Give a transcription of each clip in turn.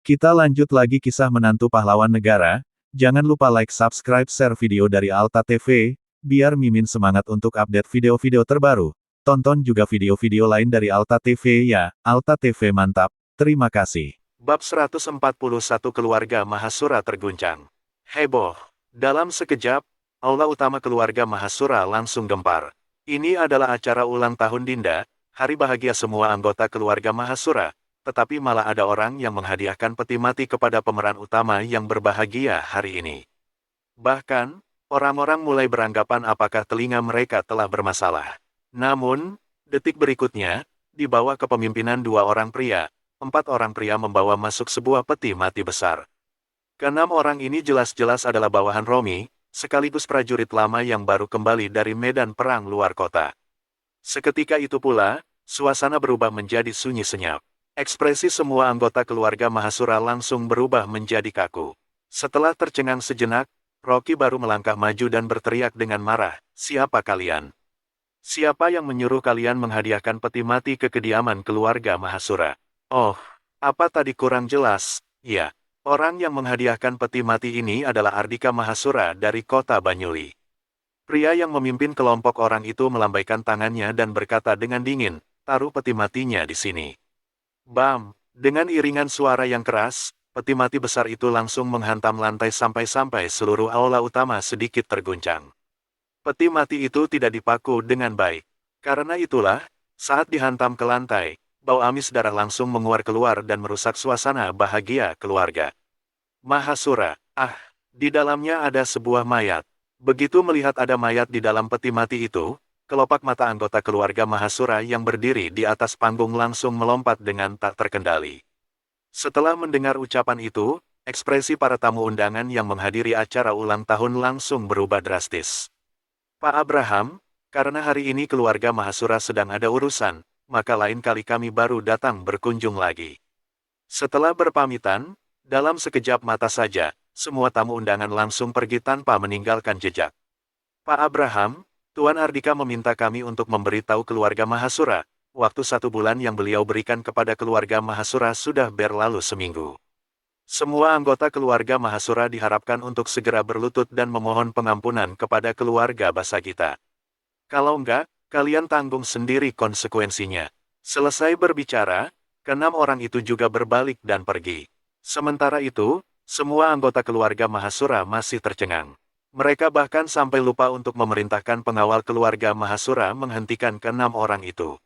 Kita lanjut lagi kisah menantu pahlawan negara. Jangan lupa like, subscribe, share video dari Alta TV, biar Mimin semangat untuk update video-video terbaru. Tonton juga video-video lain dari Alta TV ya. Alta TV mantap. Terima kasih. Bab 141 Keluarga Mahasura terguncang. Heboh. Dalam sekejap, aula utama keluarga Mahasura langsung gempar. Ini adalah acara ulang tahun Dinda, hari bahagia semua anggota keluarga Mahasura. Tetapi malah ada orang yang menghadiahkan peti mati kepada pemeran utama yang berbahagia hari ini. Bahkan, orang-orang mulai beranggapan apakah telinga mereka telah bermasalah. Namun, detik berikutnya, di bawah kepemimpinan 2 orang pria, 4 orang pria membawa masuk sebuah peti mati besar. Keenam orang ini jelas-jelas adalah bawahan Romi, sekaligus prajurit lama yang baru kembali dari medan perang luar kota. Seketika itu pula, suasana berubah menjadi sunyi senyap. Ekspresi semua anggota keluarga Mahasura langsung berubah menjadi kaku. Setelah tercengang sejenak, Rocky baru melangkah maju dan berteriak dengan marah, "Siapa kalian? Siapa yang menyuruh kalian menghadiahkan peti mati ke kediaman keluarga Mahasura?" "Oh, apa tadi kurang jelas?" "Ya, orang yang menghadiahkan peti mati ini adalah Ardika Mahasura dari kota Banyuli." Pria yang memimpin kelompok orang itu melambaikan tangannya dan berkata dengan dingin, "Taruh peti matinya di sini." Bam! Dengan iringan suara yang keras, peti mati besar itu langsung menghantam lantai sampai-sampai seluruh aula utama sedikit terguncang. Peti mati itu tidak dipaku dengan baik. Karena itulah, saat dihantam ke lantai, bau amis darah langsung menguar keluar dan merusak suasana bahagia keluarga Mahasura. Di dalamnya ada sebuah mayat. Begitu melihat ada mayat di dalam peti mati itu, kelopak mata anggota keluarga Mahasura yang berdiri di atas panggung langsung melompat dengan tak terkendali. Setelah mendengar ucapan itu, ekspresi para tamu undangan yang menghadiri acara ulang tahun langsung berubah drastis. "Pak Abraham, karena hari ini keluarga Mahasura sedang ada urusan, maka lain kali kami baru datang berkunjung lagi." Setelah berpamitan, dalam sekejap mata saja, semua tamu undangan langsung pergi tanpa meninggalkan jejak. "Pak Abraham, Tuan Ardika meminta kami untuk memberitahu keluarga Mahasura, waktu 1 bulan yang beliau berikan kepada keluarga Mahasura sudah berlalu seminggu. Semua anggota keluarga Mahasura diharapkan untuk segera berlutut dan memohon pengampunan kepada keluarga Basagita. Kalau enggak, kalian tanggung sendiri konsekuensinya." Selesai berbicara, keenam orang itu juga berbalik dan pergi. Sementara itu, semua anggota keluarga Mahasura masih tercengang. Mereka bahkan sampai lupa untuk memerintahkan pengawal keluarga Mahasura menghentikan keenam orang itu.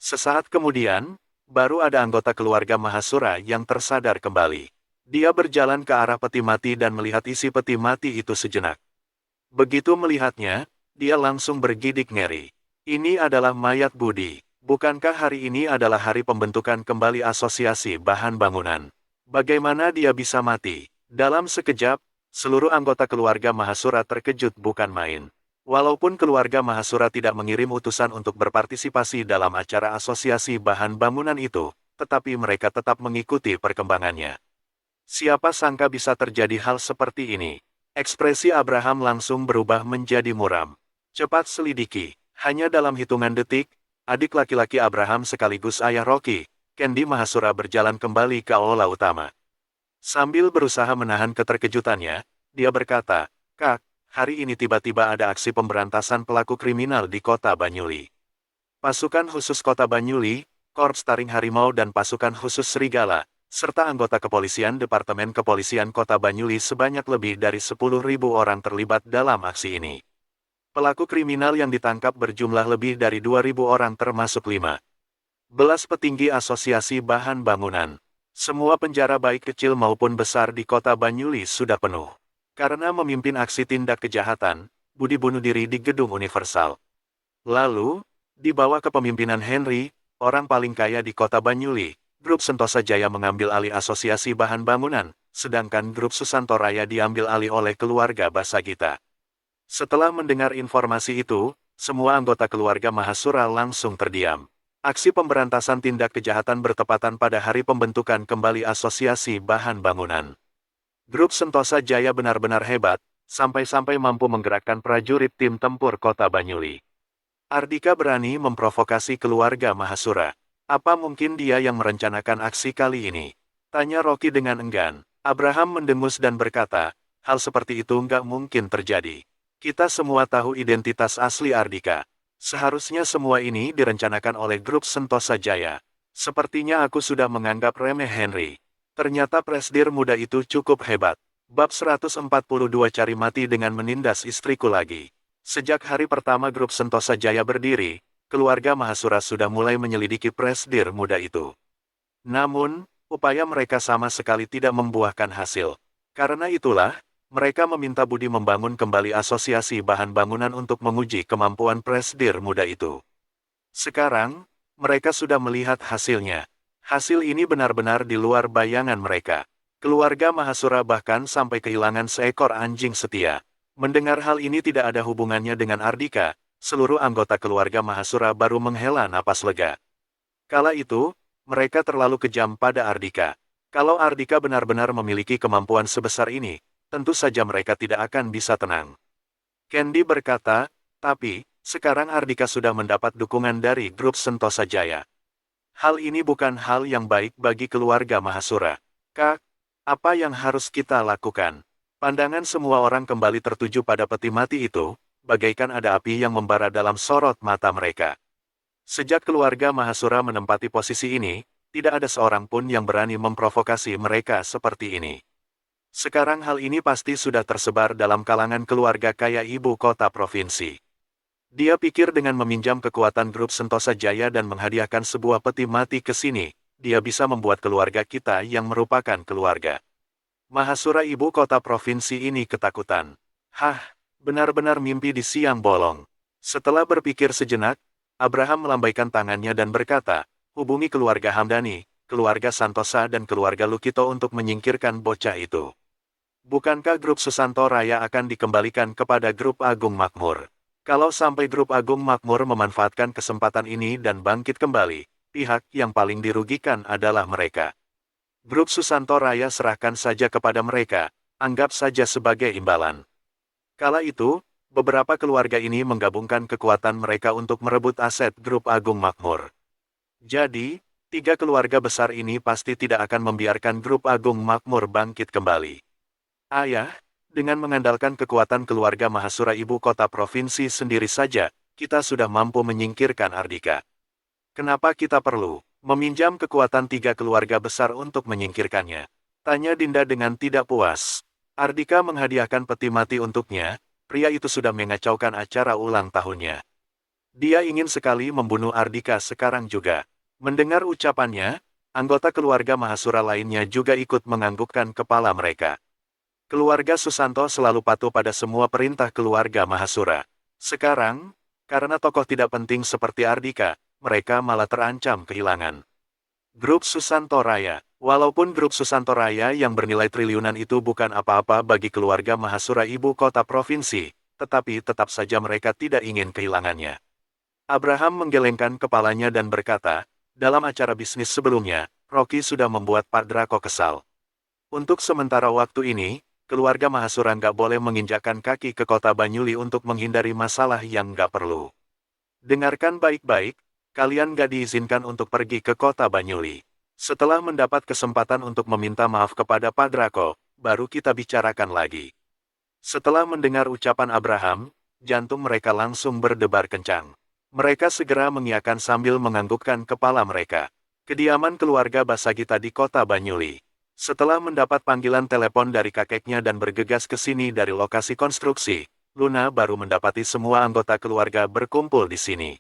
Sesaat kemudian, baru ada anggota keluarga Mahasura yang tersadar kembali. Dia berjalan ke arah peti mati dan melihat isi peti mati itu sejenak. Begitu melihatnya, dia langsung bergidik ngeri. Ini adalah mayat Budi. Bukankah hari ini adalah hari pembentukan kembali asosiasi bahan bangunan? Bagaimana dia bisa mati? Dalam sekejap, seluruh anggota keluarga Mahasura terkejut bukan main. Walaupun keluarga Mahasura tidak mengirim utusan untuk berpartisipasi dalam acara asosiasi bahan bangunan itu, tetapi mereka tetap mengikuti perkembangannya. Siapa sangka bisa terjadi hal seperti ini? Ekspresi Abraham langsung berubah menjadi muram. "Cepat selidiki." Hanya dalam hitungan detik, adik laki-laki Abraham sekaligus ayah Rocky, Candy Mahasura berjalan kembali ke aula utama. Sambil berusaha menahan keterkejutannya, dia berkata, "Kak, hari ini tiba-tiba ada aksi pemberantasan pelaku kriminal di kota Banyuli. Pasukan khusus kota Banyuli, Korps Taring Harimau dan pasukan khusus Serigala, serta anggota kepolisian Departemen Kepolisian Kota Banyuli sebanyak lebih dari 10.000 orang terlibat dalam aksi ini. Pelaku kriminal yang ditangkap berjumlah lebih dari 2.000 orang termasuk 15 petinggi asosiasi bahan bangunan. Semua penjara baik kecil maupun besar di kota Banyuli sudah penuh. Karena memimpin aksi tindak kejahatan, Budi bunuh diri di gedung Universal. Lalu, di bawah kepemimpinan Henry, orang paling kaya di kota Banyuli, grup Sentosa Jaya mengambil alih asosiasi bahan bangunan, sedangkan grup Susanto Raya diambil alih oleh keluarga Basagita." Setelah mendengar informasi itu, semua anggota keluarga Mahasura langsung terdiam. Aksi pemberantasan tindak kejahatan bertepatan pada hari pembentukan kembali asosiasi bahan bangunan. Grup Sentosa Jaya benar-benar hebat, sampai-sampai mampu menggerakkan prajurit tim tempur kota Banyuli. Ardika berani memprovokasi keluarga Mahasura. Apa mungkin dia yang merencanakan aksi kali ini? Tanya Rocky dengan enggan. Abraham mendengus dan berkata, hal seperti itu nggak mungkin terjadi. Kita semua tahu identitas asli Ardika. Seharusnya semua ini direncanakan oleh grup Sentosa Jaya. Sepertinya aku sudah menganggap remeh Henry. Ternyata presdir muda itu cukup hebat. Bab 142 cari mati dengan menindas istriku lagi. Sejak hari pertama grup Sentosa Jaya berdiri, keluarga Mahasura sudah mulai menyelidiki presdir muda itu. Namun, upaya mereka sama sekali tidak membuahkan hasil. Karena itulah, mereka meminta Budi membangun kembali asosiasi bahan bangunan untuk menguji kemampuan presdir muda itu. Sekarang, mereka sudah melihat hasilnya. Hasil ini benar-benar di luar bayangan mereka. Keluarga Mahasura bahkan sampai kehilangan seekor anjing setia. Mendengar hal ini tidak ada hubungannya dengan Ardika, seluruh anggota keluarga Mahasura baru menghela napas lega. Kala itu, mereka terlalu kejam pada Ardika. Kalau Ardika benar-benar memiliki kemampuan sebesar ini, tentu saja mereka tidak akan bisa tenang. Candy berkata, tapi, sekarang Ardika sudah mendapat dukungan dari grup Sentosa Jaya. Hal ini bukan hal yang baik bagi keluarga Mahasura. Kak, apa yang harus kita lakukan? Pandangan semua orang kembali tertuju pada peti mati itu, bagaikan ada api yang membara dalam sorot mata mereka. Sejak keluarga Mahasura menempati posisi ini, tidak ada seorang pun yang berani memprovokasi mereka seperti ini. Sekarang hal ini pasti sudah tersebar dalam kalangan keluarga kaya ibu kota provinsi. Dia pikir dengan meminjam kekuatan grup Sentosa Jaya dan menghadiahkan sebuah peti mati ke sini, dia bisa membuat keluarga kita yang merupakan keluarga Mahasura ibu kota provinsi ini ketakutan. Hah, benar-benar mimpi di siang bolong. Setelah berpikir sejenak, Abraham melambaikan tangannya dan berkata, hubungi keluarga Hamdani, keluarga Santosa dan keluarga Lukito untuk menyingkirkan bocah itu. Bukankah grup Susanto Raya akan dikembalikan kepada grup Agung Makmur? Kalau sampai grup Agung Makmur memanfaatkan kesempatan ini dan bangkit kembali, pihak yang paling dirugikan adalah mereka. Grup Susanto Raya serahkan saja kepada mereka, anggap saja sebagai imbalan. Kala itu, beberapa keluarga ini menggabungkan kekuatan mereka untuk merebut aset grup Agung Makmur. Jadi, tiga keluarga besar ini pasti tidak akan membiarkan grup Agung Makmur bangkit kembali. Ayah, dengan mengandalkan kekuatan keluarga Mahasura ibu kota provinsi sendiri saja, kita sudah mampu menyingkirkan Ardika. Kenapa kita perlu meminjam kekuatan tiga keluarga besar untuk menyingkirkannya? Tanya Dinda dengan tidak puas. Ardika menghadiahkan peti mati untuknya, pria itu sudah mengacaukan acara ulang tahunnya. Dia ingin sekali membunuh Ardika sekarang juga. Mendengar ucapannya, anggota keluarga Mahasura lainnya juga ikut menganggukkan kepala mereka. Keluarga Susanto selalu patuh pada semua perintah keluarga Mahasura. Sekarang, karena tokoh tidak penting seperti Ardika, mereka malah terancam kehilangan grup Susanto Raya. Walaupun grup Susanto Raya yang bernilai triliunan itu bukan apa-apa bagi keluarga Mahasura ibu kota provinsi, tetapi tetap saja mereka tidak ingin kehilangannya. Abraham menggelengkan kepalanya dan berkata, dalam acara bisnis sebelumnya, Rocky sudah membuat Pak Draco kesal. Untuk sementara waktu ini, keluarga Mahasura nggak boleh menginjakkan kaki ke kota Banyuli untuk menghindari masalah yang nggak perlu. Dengarkan baik-baik, kalian nggak diizinkan untuk pergi ke kota Banyuli. Setelah mendapat kesempatan untuk meminta maaf kepada Pak Draco, baru kita bicarakan lagi. Setelah mendengar ucapan Abraham, jantung mereka langsung berdebar kencang. Mereka segera mengiyakan sambil menganggukkan kepala mereka. Kediaman keluarga Basagita di kota Banyuli. Setelah mendapat panggilan telepon dari kakeknya dan bergegas ke sini dari lokasi konstruksi, Luna baru mendapati semua anggota keluarga berkumpul di sini.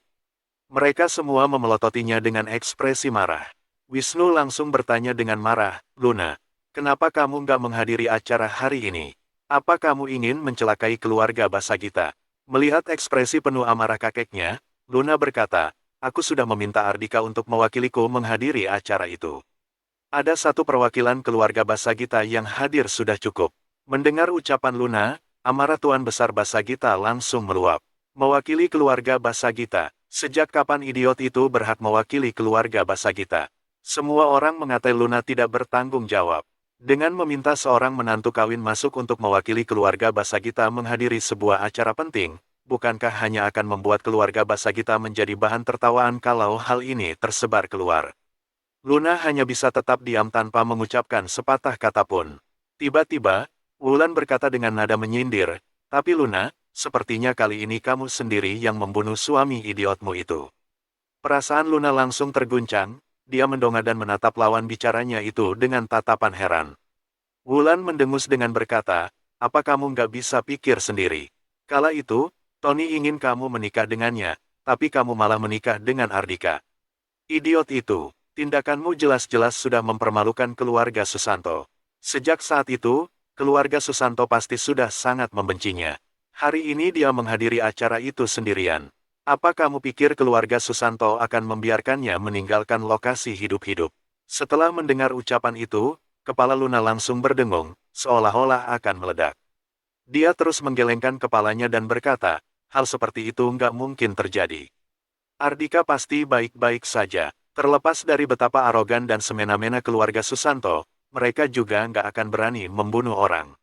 Mereka semua memelototinya dengan ekspresi marah. Wisnu langsung bertanya dengan marah, Luna, kenapa kamu nggak menghadiri acara hari ini? Apa kamu ingin mencelakai keluarga Basagita? Melihat ekspresi penuh amarah kakeknya, Luna berkata, aku sudah meminta Ardika untuk mewakiliku menghadiri acara itu. Ada satu perwakilan keluarga Basagita yang hadir sudah cukup. Mendengar ucapan Luna, amarah Tuan Besar Basagita langsung meluap. Mewakili keluarga Basagita, sejak kapan idiot itu berhak mewakili keluarga Basagita? Semua orang mengatai Luna tidak bertanggung jawab. Dengan meminta seorang menantu kawin masuk untuk mewakili keluarga Basagita menghadiri sebuah acara penting, bukankah hanya akan membuat keluarga Basagita menjadi bahan tertawaan kalau hal ini tersebar keluar? Luna hanya bisa tetap diam tanpa mengucapkan sepatah kata pun. Tiba-tiba, Wulan berkata dengan nada menyindir, "Tapi Luna, sepertinya kali ini kamu sendiri yang membunuh suami idiotmu itu." Perasaan Luna langsung terguncang, dia mendongak dan menatap lawan bicaranya itu dengan tatapan heran. Wulan mendengus dengan berkata, "Apa kamu nggak bisa pikir sendiri? Kala itu, Tony ingin kamu menikah dengannya, tapi kamu malah menikah dengan Ardika. Idiot itu, tindakanmu jelas-jelas sudah mempermalukan keluarga Susanto. Sejak saat itu, keluarga Susanto pasti sudah sangat membencinya. Hari ini dia menghadiri acara itu sendirian. Apa kamu pikir keluarga Susanto akan membiarkannya meninggalkan lokasi hidup-hidup?" Setelah mendengar ucapan itu, kepala Luna langsung berdengung, seolah-olah akan meledak. Dia terus menggelengkan kepalanya dan berkata, "Hal seperti itu nggak mungkin terjadi. Ardika pasti baik-baik saja. Terlepas dari betapa arogan dan semena-mena keluarga Susanto, mereka juga nggak akan berani membunuh orang."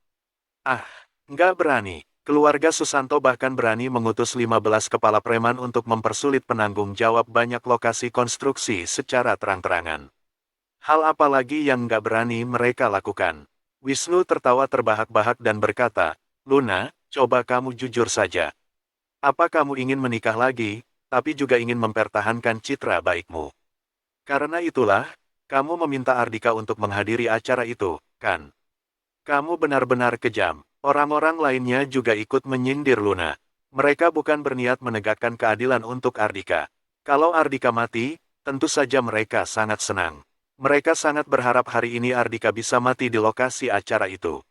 "Ah, nggak berani." Keluarga Susanto bahkan berani mengutus 15 kepala preman untuk mempersulit penanggung jawab banyak lokasi konstruksi secara terang-terangan. Hal apa lagi yang nggak berani mereka lakukan? Wisnu tertawa terbahak-bahak dan berkata, "Luna, coba kamu jujur saja. Apa kamu ingin menikah lagi, tapi juga ingin mempertahankan citra baikmu? Karena itulah, kamu meminta Ardika untuk menghadiri acara itu, kan? Kamu benar-benar kejam." Orang-orang lainnya juga ikut menyindir Luna. Mereka bukan berniat menegakkan keadilan untuk Ardika. Kalau Ardika mati, tentu saja mereka sangat senang. Mereka sangat berharap hari ini Ardika bisa mati di lokasi acara itu.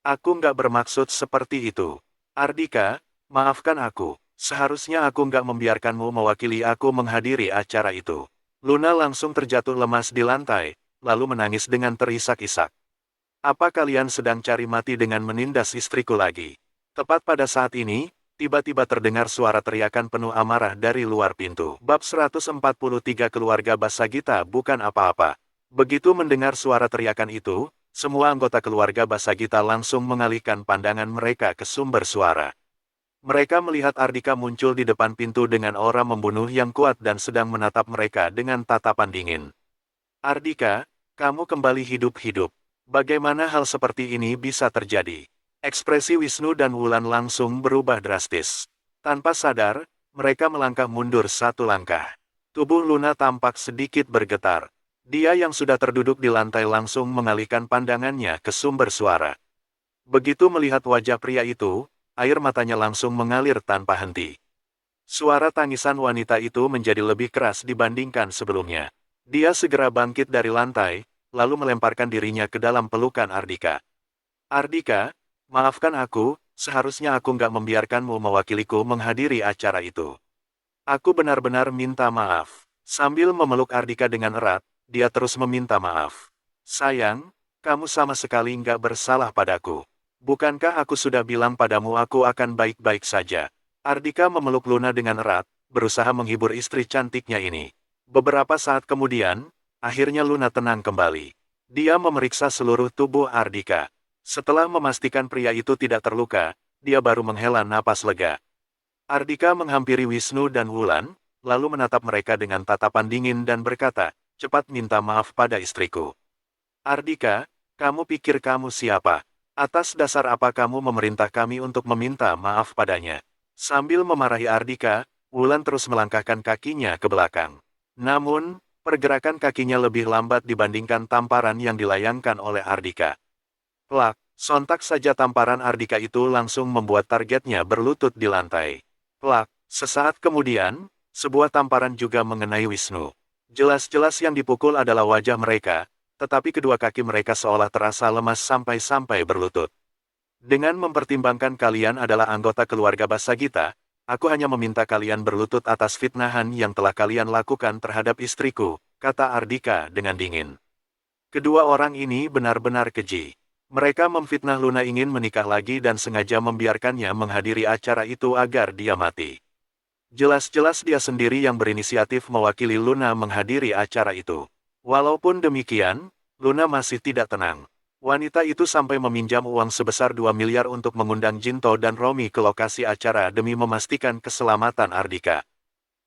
"Aku nggak bermaksud seperti itu. Ardika, maafkan aku. Seharusnya aku nggak membiarkanmu mewakili aku menghadiri acara itu." Luna langsung terjatuh lemas di lantai, lalu menangis dengan terisak-isak. "Apa kalian sedang cari mati dengan menindas istriku lagi?" Tepat pada saat ini, tiba-tiba terdengar suara teriakan penuh amarah dari luar pintu. Bab 143 Keluarga Basagita bukan apa-apa. Begitu mendengar suara teriakan itu, semua anggota keluarga Basagita langsung mengalihkan pandangan mereka ke sumber suara. Mereka melihat Ardika muncul di depan pintu dengan aura membunuh yang kuat dan sedang menatap mereka dengan tatapan dingin. "Ardika, kamu kembali hidup-hidup. Bagaimana hal seperti ini bisa terjadi?" Ekspresi Wisnu dan Wulan langsung berubah drastis. Tanpa sadar, mereka melangkah mundur satu langkah. Tubuh Luna tampak sedikit bergetar. Dia yang sudah terduduk di lantai langsung mengalihkan pandangannya ke sumber suara. Begitu melihat wajah pria itu, air matanya langsung mengalir tanpa henti. Suara tangisan wanita itu menjadi lebih keras dibandingkan sebelumnya. Dia segera bangkit dari lantai, lalu melemparkan dirinya ke dalam pelukan Ardika. "Ardika, maafkan aku, seharusnya aku nggak membiarkanmu mewakiliku menghadiri acara itu. Aku benar-benar minta maaf." Sambil memeluk Ardika dengan erat, dia terus meminta maaf. "Sayang, kamu sama sekali nggak bersalah padaku. Bukankah aku sudah bilang padamu aku akan baik-baik saja?" Ardika memeluk Luna dengan erat, berusaha menghibur istri cantiknya ini. Beberapa saat kemudian, akhirnya Luna tenang kembali. Dia memeriksa seluruh tubuh Ardika. Setelah memastikan pria itu tidak terluka, dia baru menghela napas lega. Ardika menghampiri Wisnu dan Wulan, lalu menatap mereka dengan tatapan dingin dan berkata, "Cepat minta maaf pada istriku." "Ardika, kamu pikir kamu siapa? Atas dasar apa kamu memerintah kami untuk meminta maaf padanya?" Sambil memarahi Ardika, Wulan terus melangkahkan kakinya ke belakang. Namun, pergerakan kakinya lebih lambat dibandingkan tamparan yang dilayangkan oleh Ardika. Plak, sontak saja tamparan Ardika itu langsung membuat targetnya berlutut di lantai. Plak, sesaat kemudian, sebuah tamparan juga mengenai Wisnu. Jelas-jelas yang dipukul adalah wajah mereka, tetapi kedua kaki mereka seolah terasa lemas sampai-sampai berlutut. "Dengan mempertimbangkan kalian adalah anggota keluarga Basagita, aku hanya meminta kalian berlutut atas fitnahan yang telah kalian lakukan terhadap istriku," kata Ardika dengan dingin. Kedua orang ini benar-benar keji. Mereka memfitnah Luna ingin menikah lagi dan sengaja membiarkannya menghadiri acara itu agar dia mati. Jelas-jelas dia sendiri yang berinisiatif mewakili Luna menghadiri acara itu. Walaupun demikian, Luna masih tidak tenang. Wanita itu sampai meminjam uang sebesar 2 miliar untuk mengundang Jinto dan Romi ke lokasi acara demi memastikan keselamatan Ardika.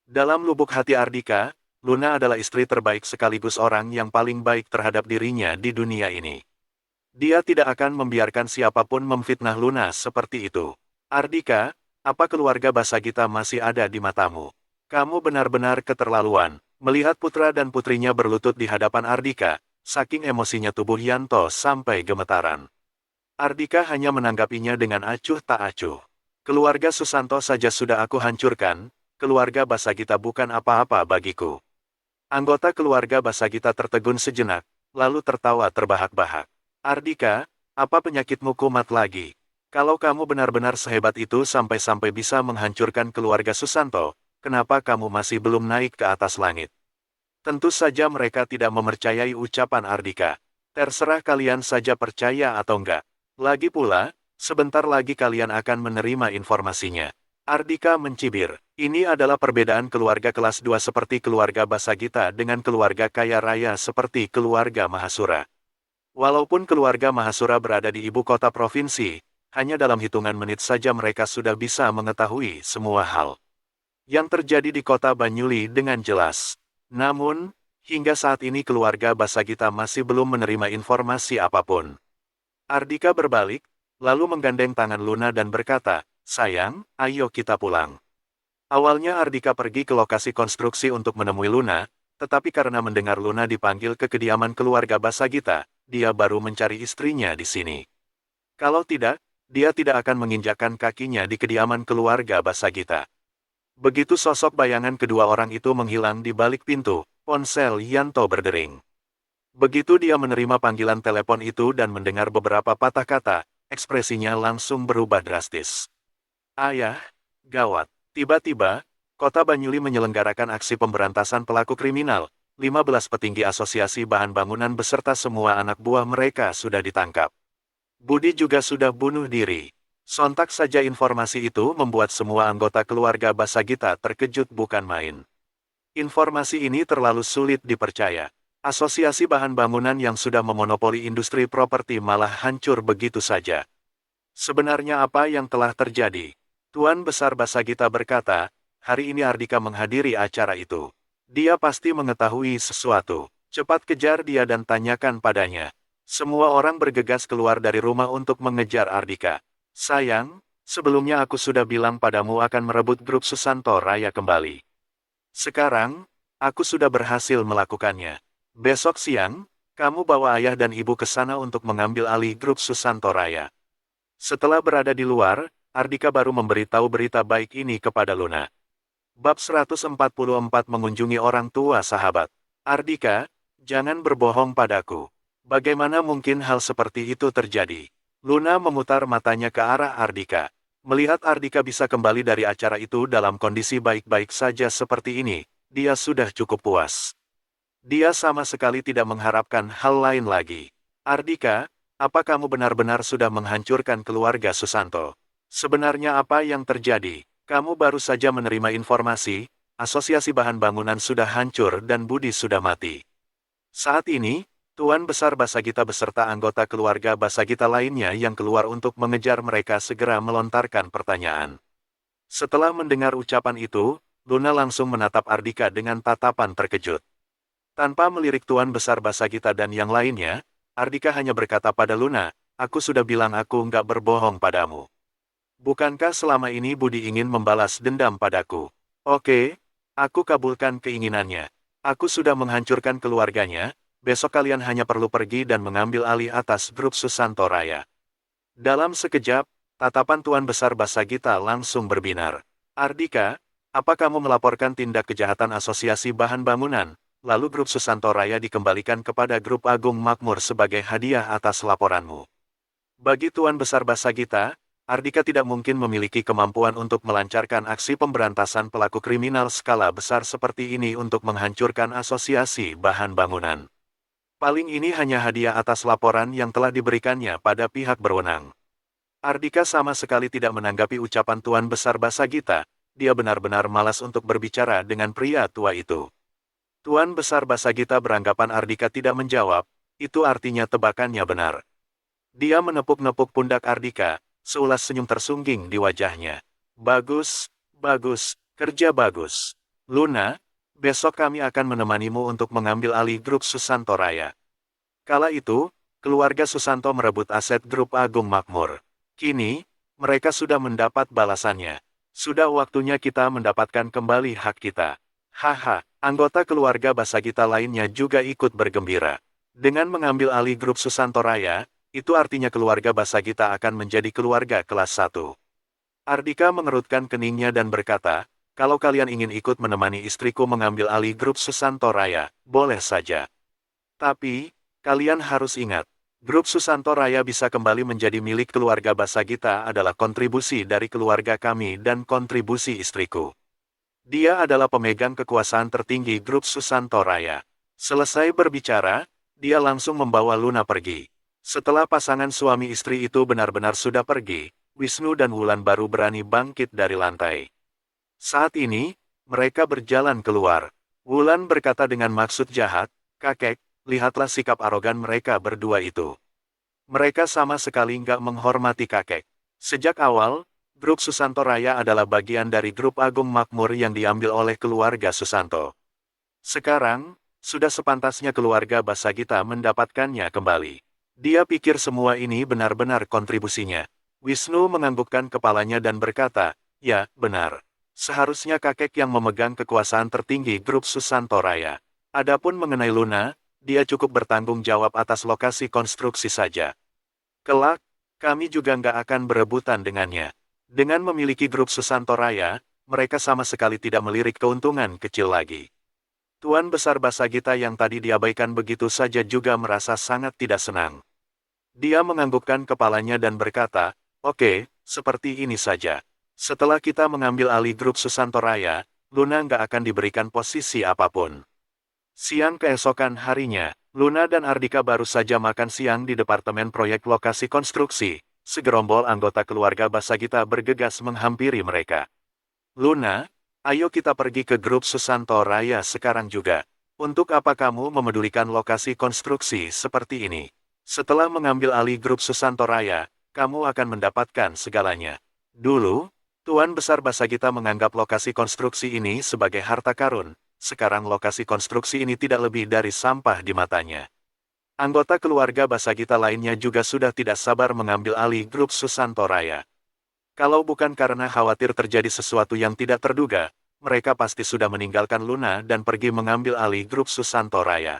Dalam lubuk hati Ardika, Luna adalah istri terbaik sekaligus orang yang paling baik terhadap dirinya di dunia ini. Dia tidak akan membiarkan siapapun memfitnah Luna seperti itu. Ardika, apa keluarga Basagita masih ada di matamu? Kamu benar-benar keterlaluan. Melihat putra dan putrinya berlutut di hadapan Ardika, saking emosinya tubuh Yanto sampai gemetaran. Ardika hanya menanggapinya dengan acuh tak acuh. Keluarga Susanto saja sudah aku hancurkan, keluarga Basagita bukan apa-apa bagiku. Anggota keluarga Basagita tertegun sejenak, lalu tertawa terbahak-bahak. Ardika, apa penyakitmu kumat lagi? Kalau kamu benar-benar sehebat itu sampai-sampai bisa menghancurkan keluarga Susanto, kenapa kamu masih belum naik ke atas langit? Tentu saja mereka tidak mempercayai ucapan Ardika. Terserah kalian saja percaya atau enggak. Lagi pula, sebentar lagi kalian akan menerima informasinya. Ardika mencibir. Ini adalah perbedaan keluarga kelas 2 seperti keluarga Basagita dengan keluarga kaya raya seperti keluarga Mahasura. Walaupun keluarga Mahasura berada di ibu kota provinsi, hanya dalam hitungan menit saja mereka sudah bisa mengetahui semua hal yang terjadi di kota Banyuli dengan jelas. Namun, hingga saat ini keluarga Basagita masih belum menerima informasi apapun. Ardika berbalik, lalu menggandeng tangan Luna dan berkata, "Sayang, ayo kita pulang." Awalnya Ardika pergi ke lokasi konstruksi untuk menemui Luna, tetapi karena mendengar Luna dipanggil ke kediaman keluarga Basagita, dia baru mencari istrinya di sini. Kalau tidak, dia tidak akan menginjakkan kakinya di kediaman keluarga Basagita. Begitu sosok bayangan kedua orang itu menghilang di balik pintu, ponsel Yanto berdering. Begitu dia menerima panggilan telepon itu dan mendengar beberapa patah kata, ekspresinya langsung berubah drastis. Ayah, gawat. Tiba-tiba, kota Banyuli menyelenggarakan aksi pemberantasan pelaku kriminal. 15 petinggi asosiasi bahan bangunan beserta semua anak buah mereka sudah ditangkap. Budi juga sudah bunuh diri. Sontak saja informasi itu membuat semua anggota keluarga Basagita terkejut bukan main. Informasi ini terlalu sulit dipercaya. Asosiasi bahan bangunan yang sudah memonopoli industri properti malah hancur begitu saja. Sebenarnya apa yang telah terjadi? Tuan Besar Basagita berkata, hari ini Ardika menghadiri acara itu. Dia pasti mengetahui sesuatu. Cepat kejar dia dan tanyakan padanya. Semua orang bergegas keluar dari rumah untuk mengejar Ardika. Sayang, sebelumnya aku sudah bilang padamu akan merebut grup Susanto Raya kembali. Sekarang, aku sudah berhasil melakukannya. Besok siang, kamu bawa ayah dan ibu ke sana untuk mengambil alih grup Susanto Raya. Setelah berada di luar, Ardika baru memberitahu berita baik ini kepada Luna. Bab 144 mengunjungi orang tua sahabat. Ardika, jangan berbohong padaku. Bagaimana mungkin hal seperti itu terjadi? Luna memutar matanya ke arah Ardika. Melihat Ardika bisa kembali dari acara itu dalam kondisi baik-baik saja seperti ini, dia sudah cukup puas. Dia sama sekali tidak mengharapkan hal lain lagi. Ardika, apa kamu benar-benar sudah menghancurkan keluarga Susanto? Sebenarnya apa yang terjadi? Kamu baru saja menerima informasi, asosiasi bahan bangunan sudah hancur dan Budi sudah mati. Saat ini, Tuan Besar Basagita beserta anggota keluarga Basagita lainnya yang keluar untuk mengejar mereka segera melontarkan pertanyaan. Setelah mendengar ucapan itu, Luna langsung menatap Ardika dengan tatapan terkejut. Tanpa melirik Tuan Besar Basagita dan yang lainnya, Ardika hanya berkata pada Luna, aku sudah bilang aku nggak berbohong padamu. Bukankah selama ini Budi ingin membalas dendam padaku? Oke, aku kabulkan keinginannya. Aku sudah menghancurkan keluarganya, besok kalian hanya perlu pergi dan mengambil alih atas grup Susanto Raya. Dalam sekejap, tatapan Tuan Besar Basagita langsung berbinar. Ardika, apa kamu melaporkan tindak kejahatan asosiasi bahan bangunan, lalu grup Susanto Raya dikembalikan kepada grup Agung Makmur sebagai hadiah atas laporanmu? Bagi Tuan Besar Basagita, Ardika tidak mungkin memiliki kemampuan untuk melancarkan aksi pemberantasan pelaku kriminal skala besar seperti ini untuk menghancurkan asosiasi bahan bangunan. Paling ini hanya hadiah atas laporan yang telah diberikannya pada pihak berwenang. Ardika sama sekali tidak menanggapi ucapan Tuan Besar Basagita, dia benar-benar malas untuk berbicara dengan pria tua itu. Tuan Besar Basagita beranggapan Ardika tidak menjawab, itu artinya tebakannya benar. Dia menepuk-nepuk pundak Ardika, seulas senyum tersungging di wajahnya. Bagus, bagus, kerja bagus. Luna, Besok kami akan menemanimu untuk mengambil alih grup Susanto Raya. Kala itu, keluarga Susanto merebut aset grup Agung Makmur. Kini, mereka sudah mendapat balasannya. Sudah waktunya kita mendapatkan kembali hak kita. Haha, anggota keluarga Basagita lainnya juga ikut bergembira. Dengan mengambil alih grup Susanto Raya, itu artinya keluarga Basagita akan menjadi keluarga kelas 1. Ardika mengerutkan keningnya dan berkata, kalau kalian ingin ikut menemani istriku mengambil alih grup Susanto Raya, boleh saja. Tapi, kalian harus ingat, grup Susanto Raya bisa kembali menjadi milik keluarga Basagita adalah kontribusi dari keluarga kami dan kontribusi istriku. Dia adalah pemegang kekuasaan tertinggi grup Susanto Raya. Selesai berbicara, dia langsung membawa Luna pergi. Setelah pasangan suami istri itu benar-benar sudah pergi, Wisnu dan Wulan baru berani bangkit dari lantai. Saat ini, mereka berjalan keluar. Wulan berkata dengan maksud jahat, "Kakek, lihatlah sikap arogan mereka berdua itu. Mereka sama sekali nggak menghormati kakek. Sejak awal, grup Susanto Raya adalah bagian dari grup Agung Makmur yang diambil oleh keluarga Susanto. Sekarang, sudah sepantasnya keluarga Basagita mendapatkannya kembali." Dia pikir semua ini benar-benar kontribusinya. Wisnu menganggukkan kepalanya dan berkata, "Ya, benar. Seharusnya kakek yang memegang kekuasaan tertinggi grup Susanto Raya. Adapun mengenai Luna, dia cukup bertanggung jawab atas lokasi konstruksi saja. Kelak, kami juga nggak akan berebutan dengannya. Dengan memiliki grup Susanto Raya, mereka sama sekali tidak melirik keuntungan kecil lagi." Tuan Besar Basagita yang tadi diabaikan begitu saja juga merasa sangat tidak senang. Dia menganggukkan kepalanya dan berkata, "Oke, seperti ini saja. Setelah kita mengambil alih grup Susanto Raya, Luna nggak akan diberikan posisi apapun." Siang keesokan harinya, Luna dan Ardika baru saja makan siang di Departemen Proyek Lokasi Konstruksi. Segerombol anggota keluarga Basagita bergegas menghampiri mereka. "Luna, ayo kita pergi ke grup Susanto Raya sekarang juga. Untuk apa kamu memedulikan lokasi konstruksi seperti ini? Setelah mengambil alih grup Susanto Raya, kamu akan mendapatkan segalanya." Dulu, Tuan Besar Basagita menganggap lokasi konstruksi ini sebagai harta karun. Sekarang lokasi konstruksi ini tidak lebih dari sampah di matanya. Anggota keluarga Basagita lainnya juga sudah tidak sabar mengambil alih grup Susanto Raya. Kalau bukan karena khawatir terjadi sesuatu yang tidak terduga, mereka pasti sudah meninggalkan Luna dan pergi mengambil alih grup Susanto Raya.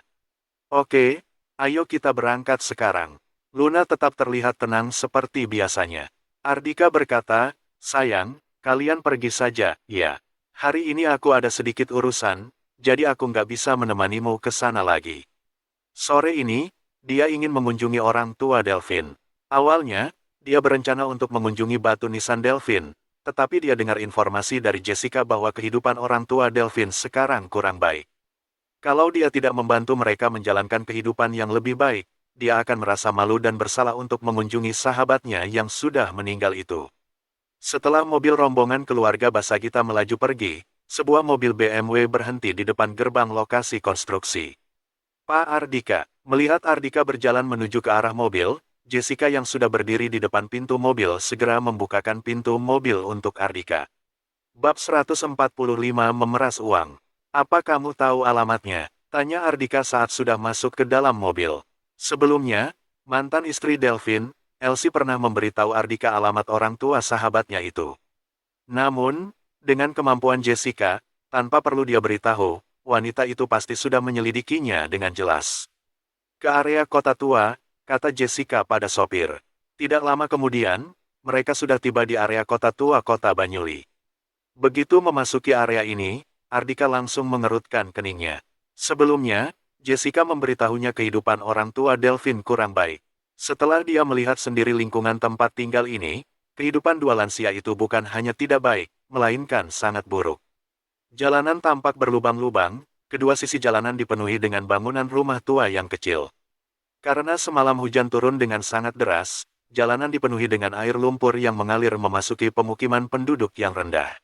"Oke, ayo kita berangkat sekarang." Luna tetap terlihat tenang seperti biasanya. Ardika berkata, "Sayang, kalian pergi saja, ya. Hari ini aku ada sedikit urusan, jadi aku nggak bisa menemanimu ke sana lagi." Sore ini, dia ingin mengunjungi orang tua Delphine. Awalnya, dia berencana untuk mengunjungi batu nisan Delphine, tetapi dia dengar informasi dari Jessica bahwa kehidupan orang tua Delphine sekarang kurang baik. Kalau dia tidak membantu mereka menjalankan kehidupan yang lebih baik, dia akan merasa malu dan bersalah untuk mengunjungi sahabatnya yang sudah meninggal itu. Setelah mobil rombongan keluarga Basagita melaju pergi, sebuah mobil BMW berhenti di depan gerbang lokasi konstruksi. "Pak Ardika." Melihat Ardika berjalan menuju ke arah mobil, Jessica yang sudah berdiri di depan pintu mobil segera membukakan pintu mobil untuk Ardika. Bab 145 Memeras Uang. "Apa kamu tahu alamatnya?" tanya Ardika saat sudah masuk ke dalam mobil. Sebelumnya, mantan istri Delphine, Elsie pernah memberitahu Ardika alamat orang tua sahabatnya itu. Namun, dengan kemampuan Jessica, tanpa perlu dia beritahu, wanita itu pasti sudah menyelidikinya dengan jelas. "Ke area kota tua," kata Jessica pada sopir. Tidak lama kemudian, mereka sudah tiba di area kota tua kota Banyuli. Begitu memasuki area ini, Ardika langsung mengerutkan keningnya. Sebelumnya, Jessica memberitahunya kehidupan orang tua Delphine kurang baik. Setelah dia melihat sendiri lingkungan tempat tinggal ini, kehidupan dua lansia itu bukan hanya tidak baik, melainkan sangat buruk. Jalanan tampak berlubang-lubang, kedua sisi jalanan dipenuhi dengan bangunan rumah tua yang kecil. Karena semalam hujan turun dengan sangat deras, jalanan dipenuhi dengan air lumpur yang mengalir memasuki pemukiman penduduk yang rendah.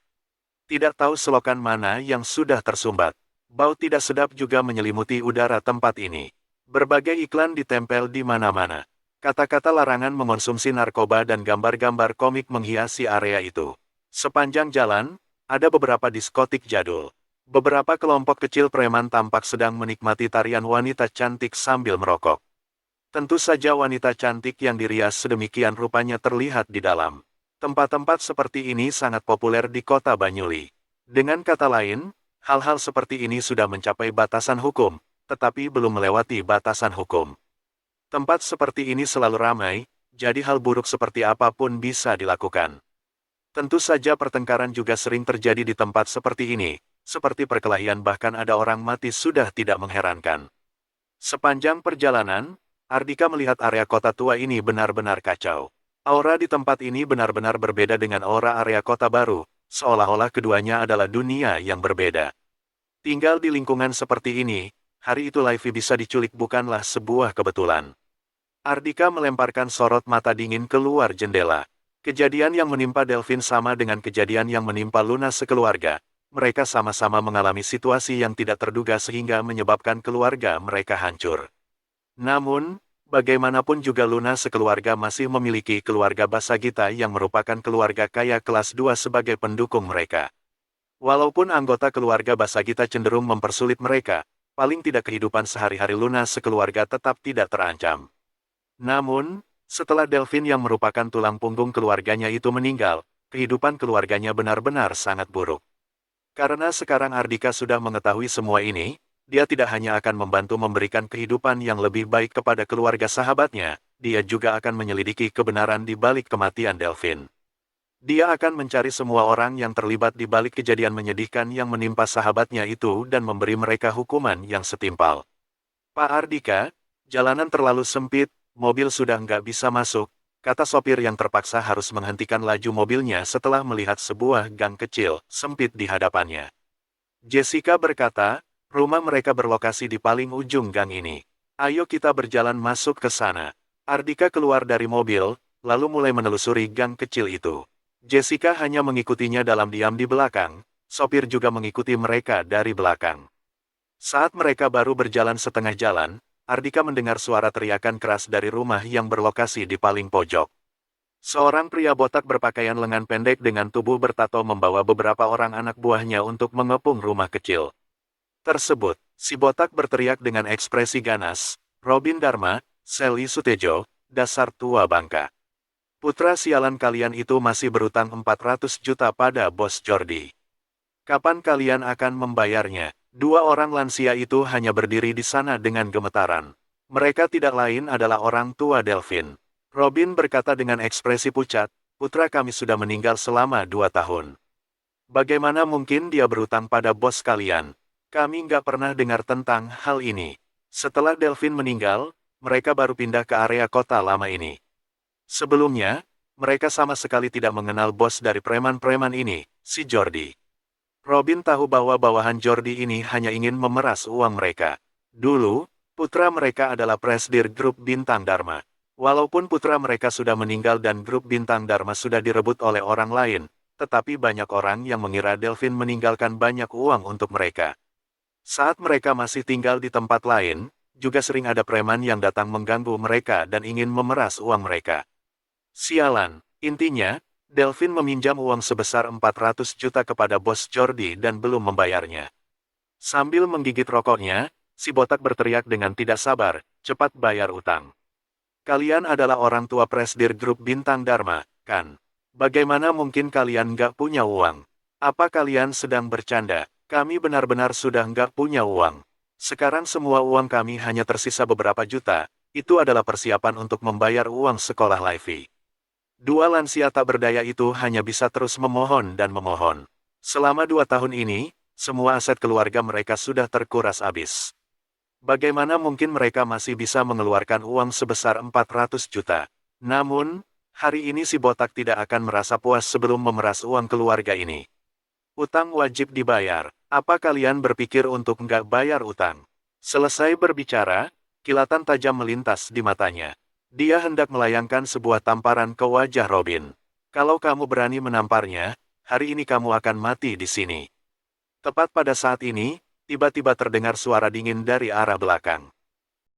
Tidak tahu selokan mana yang sudah tersumbat. Bau tidak sedap juga menyelimuti udara tempat ini. Berbagai iklan ditempel di mana-mana. Kata-kata larangan mengonsumsi narkoba dan gambar-gambar komik menghiasi area itu. Sepanjang jalan, ada beberapa diskotik jadul. Beberapa kelompok kecil preman tampak sedang menikmati tarian wanita cantik sambil merokok. Tentu saja wanita cantik yang dirias sedemikian rupanya terlihat di dalam. Tempat-tempat seperti ini sangat populer di kota Banyuli. Dengan kata lain, hal-hal seperti ini sudah mencapai batasan hukum, tetapi belum melewati batasan hukum. Tempat seperti ini selalu ramai, jadi hal buruk seperti apapun bisa dilakukan. Tentu saja pertengkaran juga sering terjadi di tempat seperti ini, seperti perkelahian bahkan ada orang mati sudah tidak mengherankan. Sepanjang perjalanan, Ardika melihat area kota tua ini benar-benar kacau. Aura di tempat ini benar-benar berbeda dengan aura area kota baru, seolah-olah keduanya adalah dunia yang berbeda. Tinggal di lingkungan seperti ini, hari itu Livy bisa diculik bukanlah sebuah kebetulan. Ardika melemparkan sorot mata dingin keluar jendela. Kejadian yang menimpa Delphine sama dengan kejadian yang menimpa Luna sekeluarga. Mereka sama-sama mengalami situasi yang tidak terduga sehingga menyebabkan keluarga mereka hancur. Namun, bagaimanapun juga Luna sekeluarga masih memiliki keluarga Basagita yang merupakan keluarga kaya kelas 2 sebagai pendukung mereka. Walaupun anggota keluarga Basagita cenderung mempersulit mereka, paling tidak kehidupan sehari-hari Luna sekeluarga tetap tidak terancam. Namun, setelah Delphine yang merupakan tulang punggung keluarganya itu meninggal, kehidupan keluarganya benar-benar sangat buruk. Karena sekarang Ardika sudah mengetahui semua ini, dia tidak hanya akan membantu memberikan kehidupan yang lebih baik kepada keluarga sahabatnya, dia juga akan menyelidiki kebenaran di balik kematian Delphine. Dia akan mencari semua orang yang terlibat di balik kejadian menyedihkan yang menimpa sahabatnya itu dan memberi mereka hukuman yang setimpal. Pak Ardika, jalanan terlalu sempit, mobil sudah nggak bisa masuk, kata sopir yang terpaksa harus menghentikan laju mobilnya setelah melihat sebuah gang kecil, sempit di hadapannya. Jessica berkata, rumah mereka berlokasi di paling ujung gang ini. Ayo kita berjalan masuk ke sana. Ardika keluar dari mobil, lalu mulai menelusuri gang kecil itu. Jessica hanya mengikutinya dalam diam di belakang, sopir juga mengikuti mereka dari belakang. Saat mereka baru berjalan setengah jalan, Ardika mendengar suara teriakan keras dari rumah yang berlokasi di paling pojok. Seorang pria botak berpakaian lengan pendek dengan tubuh bertato membawa beberapa orang anak buahnya untuk mengepung rumah kecil tersebut. Si botak berteriak dengan ekspresi ganas, "Robin Dharma, Sally Sutejo, dasar tua bangka. Putra sialan kalian itu masih berutang 400 juta pada bos Jordi. Kapan kalian akan membayarnya?" Dua orang lansia itu hanya berdiri di sana dengan gemetaran. Mereka tidak lain adalah orang tua Delphine. Robin berkata dengan ekspresi pucat, "Putra kami sudah meninggal selama 2 tahun. Bagaimana mungkin dia berutang pada bos kalian? Kami nggak pernah dengar tentang hal ini. Setelah Delphine meninggal, mereka baru pindah ke area kota lama ini. Sebelumnya, mereka sama sekali tidak mengenal bos dari preman-preman ini, si Jordi." Robin tahu bahwa bawahan Jordi ini hanya ingin memeras uang mereka. Dulu, putra mereka adalah presidir grup Bintang Dharma. Walaupun putra mereka sudah meninggal dan grup Bintang Dharma sudah direbut oleh orang lain, tetapi banyak orang yang mengira Delphine meninggalkan banyak uang untuk mereka. Saat mereka masih tinggal di tempat lain, juga sering ada preman yang datang mengganggu mereka dan ingin memeras uang mereka. Sialan, intinya, Delphine meminjam uang sebesar 400 juta kepada bos Jordi dan belum membayarnya. Sambil menggigit rokoknya, si botak berteriak dengan tidak sabar, "Cepat bayar utang. Kalian adalah orang tua presidir grup Bintang Dharma, kan? Bagaimana mungkin kalian nggak punya uang? Apa kalian sedang bercanda? Kami benar-benar sudah nggak punya uang. Sekarang semua uang kami hanya tersisa beberapa juta, itu adalah persiapan untuk membayar uang sekolah Livy." Dua lansia tak berdaya itu hanya bisa terus memohon dan memohon. Selama 2 tahun ini, semua aset keluarga mereka sudah terkuras habis. Bagaimana mungkin mereka masih bisa mengeluarkan uang sebesar 400 juta? Namun, hari ini si botak tidak akan merasa puas sebelum memeras uang keluarga ini. Utang wajib dibayar. Apa kalian berpikir untuk nggak bayar utang? Selesai berbicara, kilatan tajam melintas di matanya. Dia hendak melayangkan sebuah tamparan ke wajah Robin. "Kalau kamu berani menamparnya, hari ini kamu akan mati di sini." Tepat pada saat ini, tiba-tiba terdengar suara dingin dari arah belakang.